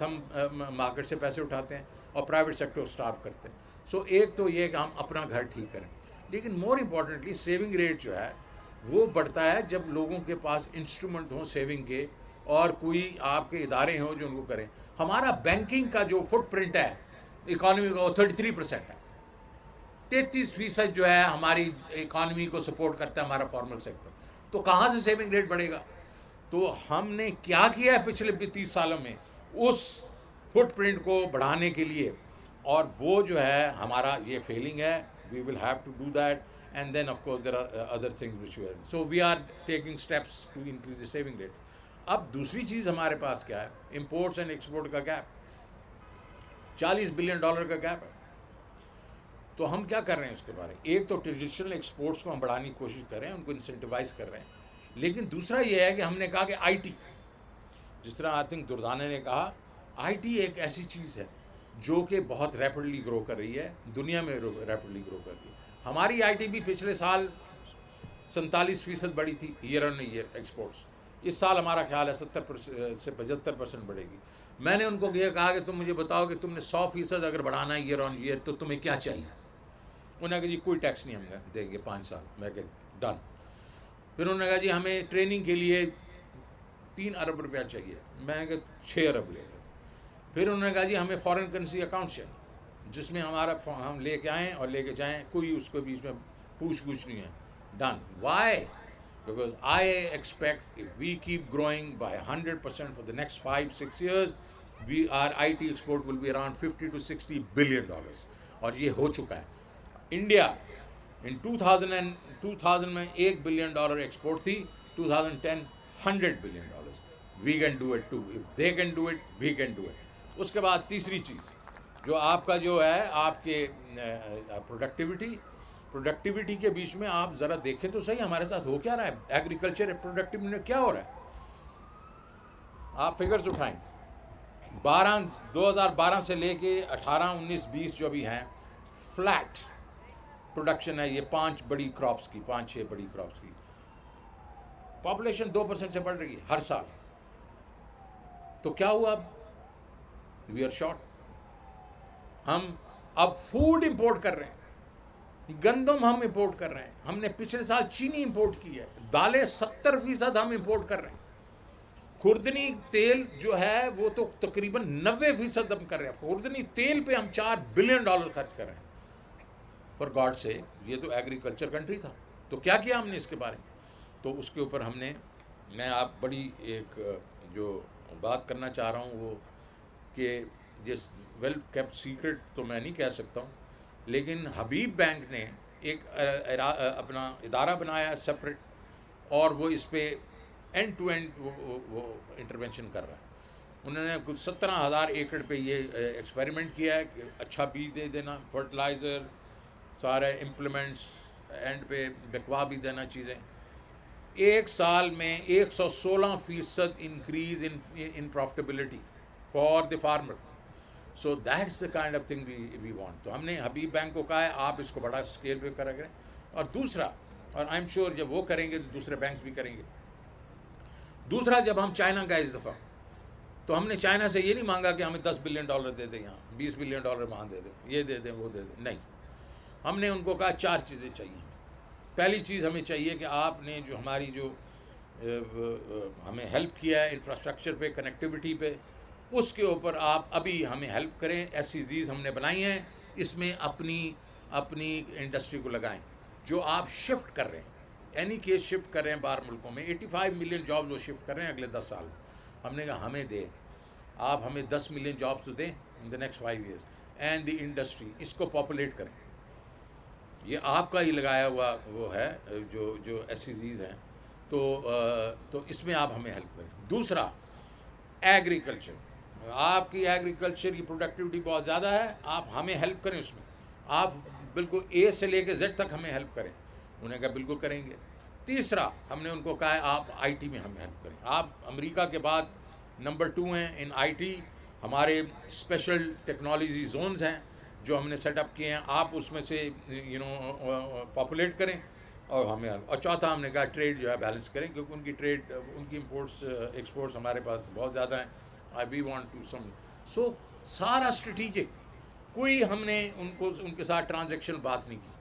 हम मार्केट से पैसे उठाते हैं और प्राइवेट सेक्टर स्टाफ करते हैं। सो एक तो ये कि हम अपना घर ठीक करें, लेकिन मोर इम्पॉर्टेंटली सेविंग रेट जो है वो बढ़ता है जब लोगों के पास इंस्ट्रूमेंट हों सेविंग के, और कोई आपके इदारे हों जो उनको करें। हमारा बैंकिंग का जो फुटप्रिंट है इकॉनमी का वो 33% है। 33% जो है हमारी इकॉनमी को सपोर्ट करता है हमारा फॉर्मल सेक्टर। तो कहाँ से सेविंग रेट बढ़ेगा? तो हमने क्या किया है पिछले 30 सालों में उस फुटप्रिंट को बढ़ाने के लिए, और वो जो है हमारा ये फेलिंग है। We will have to do that, and then of course there are other things which we are, so we are taking steps to increase the saving rate. अब दूसरी चीज़ हमारे पास क्या है? इंपोर्ट्स एंड एक्सपोर्ट का gap, $40 billion का gap है। तो हम क्या कर रहे हैं उसके बारे में? एक तो ट्रेडिशनल एक्सपोर्ट्स को हम बढ़ाने की कोशिश कर रहे हैं, उनको इंसेंटिवाइज कर रहे हैं, लेकिन दूसरा ये है कि हमने कहा कि आईटी, जिस तरह आई थिंक दुर्दाने ने कहा, आईटी एक ऐसी चीज़ है जो कि बहुत रैपिडली ग्रो कर रही है, दुनिया में रैपिडली ग्रो कर रही है। हमारी आईटी भी पिछले साल 47% बढ़ी थी ईयर ऑन ईयर एक्सपोर्ट्स। इस साल हमारा ख्याल है 70% से 75% बढ़ेगी। मैंने उनको ये कहा कि तुम मुझे बताओ कि तुमने 100% अगर बढ़ाना है ईयर ऑन ईयर तो तुम्हें क्या चाहिए? उन्होंने कहा जी कोई टैक्स नहीं हम देंगे 5 साल। मैं कहा डन। फिर उन्होंने कहा जी हमें ट्रेनिंग के लिए 3 अरब रुपया चाहिए। मैंने कहा 6 अरब ले लो। फिर उन्होंने कहा जी हमें फॉरेन करेंसी अकाउंट चाहिए जिसमें हमारा हम लेके आएँ और लेके जाएँ, कोई उसके बीच में पूछ नहीं है। Done. Why? Because I expect if we keep growing by 100% for the next 5-6 years, our IT export will be around $50 to $60 billion, और ये हो चुका है। इंडिया इन 2000 में $1 बिलियन एक्सपोर्ट थी, 2010 $100 billion. We can do it too, if they can do it we can do it. उसके बाद तीसरी चीज़ जो आपका जो है आपके प्रोडक्टिविटी के बीच में आप ज़रा देखें तो सही हमारे साथ हो क्या रहा है। एग्रीकल्चर प्रोडक्टिविटी में क्या हो रहा है? आप फिगर्स उठाएं, 2012 से लेके 18, 19, 20 जो भी हैं, फ्लैट प्रोडक्शन है ये 5 बड़ी क्रॉप्स की, 5-6 बड़ी क्रॉप्स की। पॉपुलेशन 2% से बढ़ रही है हर साल। तो क्या हुआ? अब वी आर शॉर्ट। हम अब फूड इंपोर्ट कर रहे हैं, गंदम हम इंपोर्ट कर रहे हैं। हमने पिछले साल चीनी इंपोर्ट की है, दालें 70% हम इंपोर्ट कर रहे हैं। खुर्दनी तेल जो है वो तो तकरीबन 90% हम कर रहे हैं। खुर्दनी तेल पे हम $4 बिलियन खर्च कर रहे हैं। फॉर गॉड से, ये तो एग्रीकल्चर कंट्री था। तो क्या किया हमने इसके बारे में? तो उसके ऊपर मैं आप बड़ी एक जो बात करना चाह रहा हूँ वो कि जिस वेल केप्ट सीक्रेट तो मैं नहीं कह सकता हूँ, लेकिन हबीब बैंक ने एक अपना इदारा बनाया सेपरेट, और वो इस पे एंड टू एंड वो इंटरवेंशन कर रहा है। उन्होंने कुछ 17,000 एकड़ पे ये एक्सपेरिमेंट किया है कि अच्छा बीज दे देना, फर्टिलाइज़र, सारे इम्प्लीमेंट्स, एंड पे बिकवा भी देना चीज़ें। एक साल में 116% increase in profitability for the farmer. So that's the kind of thing we want. तो हमने हबीब बैंक को कहा है आप इसको बड़ा स्केल पे करें। और दूसरा, और आई एम श्योर जब वो करेंगे तो दूसरे बैंक भी करेंगे। दूसरा, जब हम चाइना गए इस दफ़ा, तो हमने चाइना से ये नहीं मांगा कि हमें $10 बिलियन दे दें, यहाँ $20 बिलियन वहाँ दे दें, ये दे दें, वो दे दें। नहीं, हमने उनको कहा 4 चीज़ें चाहिए। पहली चीज़ हमें चाहिए कि आपने जो हमारी जो हमें हेल्प किया है इंफ्रास्ट्रक्चर पे, कनेक्टिविटी पे, उसके ऊपर आप अभी हमें हेल्प करें। SEZs हमने बनाई हैं, इसमें अपनी इंडस्ट्री को लगाएं। जो आप शिफ्ट कर रहे हैं, एनी केस शिफ्ट कर रहे हैं बाहर मुल्कों में, 85 मिलियन जॉब्स वो शिफ्ट कर रहे हैं अगले 10 साल। हमने कहा हमें दें, आप हमें 10 मिलियन जॉब्स तो दें in the next 5 years, and the industry, इसको पॉपुलेट करें। ये आपका ही लगाया हुआ वो है जो SEZs हैं। तो इसमें आप हमें हेल्प करें। दूसरा, एग्रीकल्चर, आपकी एग्रीकल्चर की प्रोडक्टिविटी बहुत ज़्यादा है, आप हमें हेल्प करें उसमें। आप बिल्कुल A से लेकर Z तक हमें हेल्प करें। उन्होंने कहा बिल्कुल करेंगे। तीसरा, हमने उनको कहा है आप IT में हमें हेल्प करें। आप अमेरिका के बाद नंबर 2 हैं इन IT। हमारे स्पेशल टेक्नोलॉजी जोन्स हैं जो हमने सेटअप किए हैं, आप उसमें से पॉपुलेट करें और हमें। और चौथा, हमने कहा ट्रेड जो है बैलेंस करें, क्योंकि उनकी इंपोर्ट्स एक्सपोर्ट्स हमारे पास बहुत ज़्यादा हैं। वी वांट टू सो सारा स्ट्रेटिजिक, कोई हमने उनके साथ ट्रांजैक्शन बात नहीं की।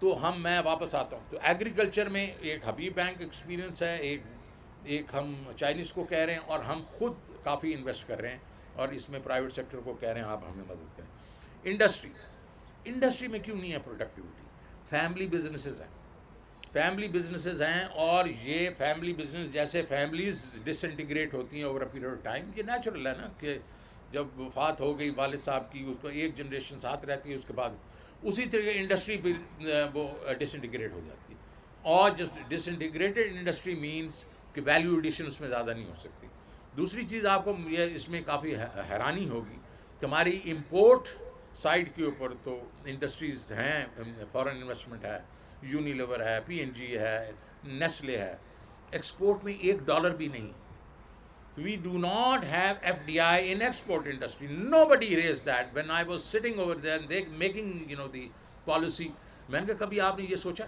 तो मैं वापस आता हूँ, तो एग्रीकल्चर में एक हबीब बैंक एक्सपीरियंस है, एक हम चाइनीज़ को कह रहे हैं, और हम खुद काफ़ी इन्वेस्ट कर रहे हैं, और इसमें प्राइवेट सेक्टर को कह रहे हैं आप हमें मदद करें। इंडस्ट्री में क्यों नहीं है प्रोडक्टिविटी? फैमिली बिजनेसेस हैं, और ये फैमिली बिजनेस, जैसे फैमिलीज डिसइंटीग्रेट होती हैं over a period of time, ये नेचुरल है ना कि जब वफात हो गई वालिद साहब की, उसको एक जनरेशन साथ रहती है, उसके बाद उसी तरह इंडस्ट्री भी वो डिसइंटीग्रेट हो जाती है। और जब डिसइंटीग्रेटेड इंडस्ट्री मींस कि वैल्यू एडिशन उसमें ज़्यादा नहीं हो सकती। दूसरी चीज़ आपको ये इसमें काफ़ी हैरानी होगी कि हमारी इंपोर्ट साइड के ऊपर तो इंडस्ट्रीज़ हैं, फॉरेन इन्वेस्टमेंट है, यूनिलीवर है, पीएनजी है, नेस्ले है। एक्सपोर्ट में $1 भी नहीं। We do not have FDI in export industry. Nobody raised that. When I was sitting over there, they making the policy. मैंने कहा कभी आपने ये सोचा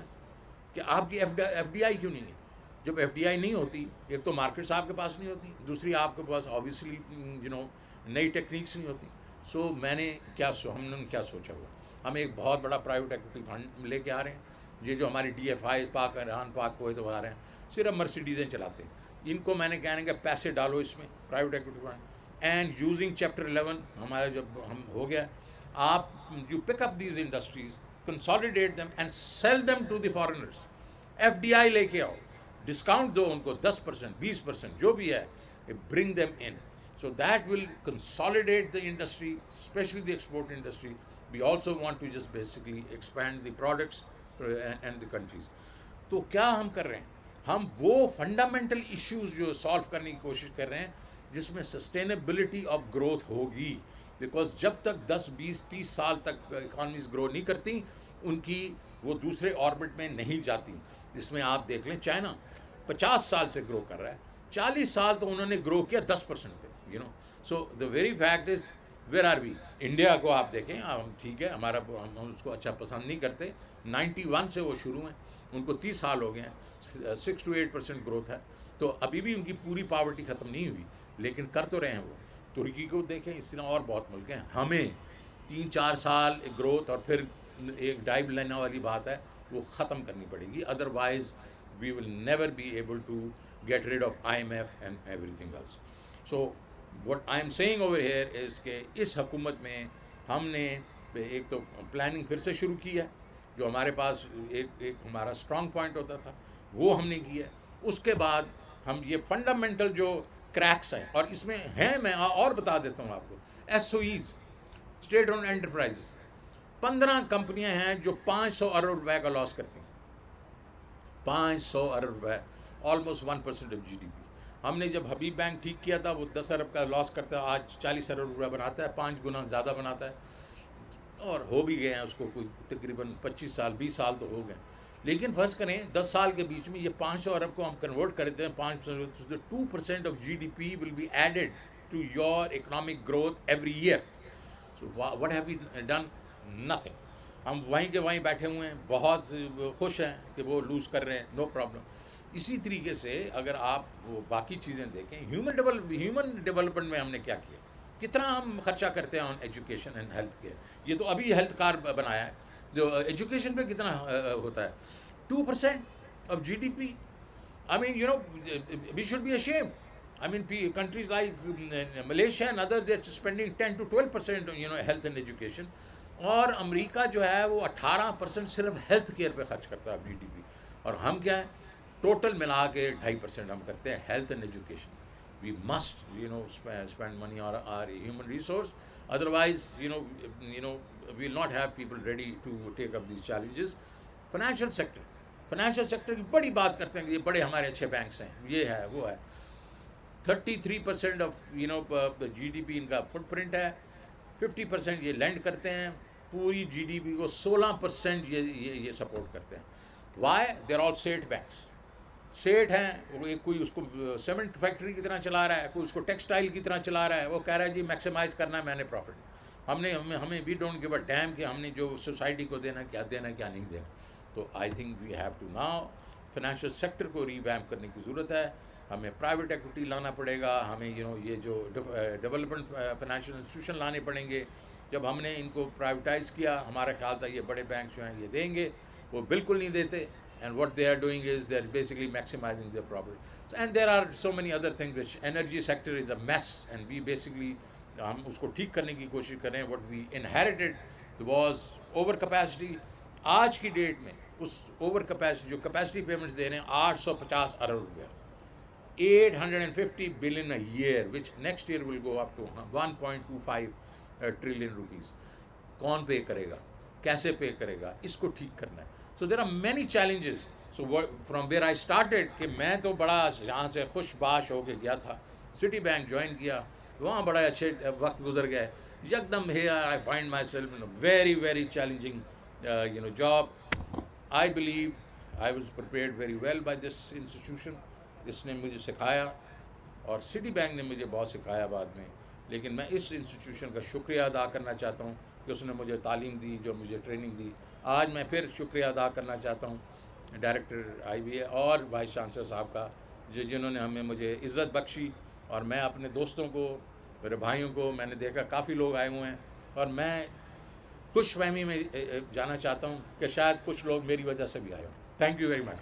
कि आपकी FDI क्यों नहीं है? जब FDI नहीं होती, एक तो मार्केट्स आपके पास नहीं होती, दूसरी आपके पास ऑब्वियसली नई टेक्निक्स नहीं होती। सो हमने क्या सोचा हुआ, हम एक बहुत बड़ा प्राइवेट इक्विटी फंड लेके आ रहे हैं। ये जो हमारे DFI पाक, ईरान, पाक, कोई तो आ रहे हैं, सिर्फ मर्सिडीज़ें चलाते हैं। इनको मैंने कहने का पैसे डालो इसमें, private equity fund, and using chapter 11 हमारा जब हम हो गया, आप you pick up these industries, consolidate them and sell them to the foreigners. FDI लेके आओ, डिस्काउंट दो उनको 10%, 20%, जो भी है, bring them in, so that will consolidate the industry, especially the export industry. We also want to just basically expand the products and the countries. तो क्या हम कर रहे हैं? हम वो फंडामेंटल इश्यूज जो सॉल्व करने की कोशिश कर रहे हैं जिसमें सस्टेनेबिलिटी ऑफ ग्रोथ होगी, बिकॉज जब तक 10, 20, 30 साल तक इकॉनमीज ग्रो नहीं करती, उनकी वो दूसरे ऑर्बिट में नहीं जाती। जिसमें आप देख लें चाइना 50 साल से ग्रो कर रहा है, 40 साल तो उन्होंने ग्रो किया 10% पे, so the very fact is where are we? India को आप देखें, हम ठीक है, हम उसको अच्छा पसंद नहीं करते, 91 से वो शुरू हैं, उनको 30 साल हो गए हैं, 6 to 8% ग्रोथ है, तो अभी भी उनकी पूरी पॉवर्टी ख़त्म नहीं हुई, लेकिन कर तो रहे हैं वो। तुर्की को देखें, इस तरह और बहुत मुल्क हैं। हमें 3-4 साल ग्रोथ और फिर एक डाइव लेने वाली बात है, वो ख़त्म करनी पड़ेगी, otherwise we will never be able to get rid of IMF and everything else. So what I am saying over here is के इस हुकूमत में हमने एक तो प्लानिंग फिर से शुरू की है, जो हमारे पास एक हमारा स्ट्रॉन्ग पॉइंट होता था, वो हमने किया। उसके बाद हम ये फंडामेंटल जो क्रैक्स हैं, और इसमें हैं, मैं और बता देता हूँ आपको, SOEs, स्टेट ओन्ड एंटरप्राइजेस, 15 कंपनियां हैं जो 500 अरब रुपए का लॉस करती हैं। 500 अरब रुपए, ऑलमोस्ट 1% ऑफ GDP। हमने जब हबीब बैंक ठीक किया था, वो 10 अरब का लॉस करता है, आज 40 अरब रुपये बनाता है, 5 गुना ज़्यादा बनाता है, और हो भी गए हैं उसको कोई तकरीबन 25 साल 20 साल तो हो गए। लेकिन फ़र्ज़ करें 10 साल के बीच में ये 500 अरब को हम कन्वर्ट कर देते हैं 5%, 2% of GDP will be added to your economic growth every year. So what have we done? Nothing. हम वहीं के वहीं बैठे हुए हैं, बहुत खुश हैं कि वो लूज़ कर रहे हैं, नो प्रॉब्लम। इसी तरीके से अगर आप वो बाकी चीज़ें देखें, ह्यूमन डेवलपमेंट में हमने क्या किया, कितना हम खर्चा करते हैं on education and health care. ये तो अभी हेल्थ कार्ड बनाया है, जो एजुकेशन पे कितना होता है, 2% of GDP। I mean we should be ashamed. I mean, countries like Malaysia and others, they're spending 10 to 12% health and education, और अमेरिका जो है वो 18% सिर्फ हेल्थ केयर पे खर्च करता है GDP, और हम क्या है, टोटल मिला के 2.5% हम करते हैं health and education. We must spend money on our human resource, otherwise we will not have people ready to take up these challenges. Financial sector की बड़ी बात करते हैं कि ये बड़े हमारे अच्छे बैंक्स हैं, ये है वो है। 33% ऑफ GDP इनका फुटप्रिंट है, 50% ये लैंड करते हैं, पूरी GDP को 16% ये सपोर्ट करते हैं। वाई? देर ऑल स्टेट बैंक्स, सेठ हैं, एक कोई उसको सीमेंट फैक्ट्री की तरह चला रहा है, कोई उसको टेक्सटाइल की तरह चला रहा है, वो कह रहा है जी मैक्सिमाइज़ करना है मैंने प्रॉफिट। हमें we don't give a damn कि हमने जो सोसाइटी को देना क्या नहीं देना। तो I think we have to now financial sector को रीवैम्प करने की ज़रूरत है, हमें प्राइवेट एक्विटी लाना पड़ेगा, हमें ये जो डेवलपमेंट फाइनेंशियल इंस्टीट्यूशन लाने पड़ेंगे। जब हमने इनको प्राइवेटाइज़ किया, हमारा ख्याल था ये बड़े बैंक जो हैं ये देंगे, वो बिल्कुल नहीं देते। And what they are doing is they are basically maximising their profit. And there are so many other things which energy sector is a mess and we basically हम उसको ठीक करने की कोशिश कर रहे हैं। What we inherited was over capacity. आज की डेट में उस ओवर कैपेसिटी जो कैपेसिटी पेमेंट्स दे रहे हैं 850 अरब रुपये, 850 billion a year, which next year will go up to 1.25 trillion rupees. कौन पे करेगा, कैसे पे करेगा, इसको ठीक करना है। So there are many challenges. So from where I started कि मैं तो बड़ा यहाँ से खुशबाश होके गया था, सिटी बैंक ज्वाइन किया, वहाँ बड़ा अच्छे वक्त गुजर गए, एकदम here I find my self in very very challenging job. I believe I was prepared very well by this institution. इसने मुझे सिखाया और सिटी बैंक ने मुझे बहुत सिखाया बाद में। लेकिन मैं इस इंस्टीट्यूशन का शुक्रिया अदा करना चाहता हूँ कि उसने मुझे तालीम दी, जो मुझे ट्रेनिंग दी। आज मैं फिर शुक्रिया अदा करना चाहता हूँ डायरेक्टर IBA और वाइस चांसलर साहब का, जिन्होंने हमें मुझे इज़्ज़त बख्शी। और मैं अपने दोस्तों को, मेरे भाइयों को, मैंने देखा काफ़ी लोग आए हुए हैं और मैं खुशफहमी में जाना चाहता हूँ कि शायद कुछ लोग मेरी वजह से भी आए हों। Thank you very much.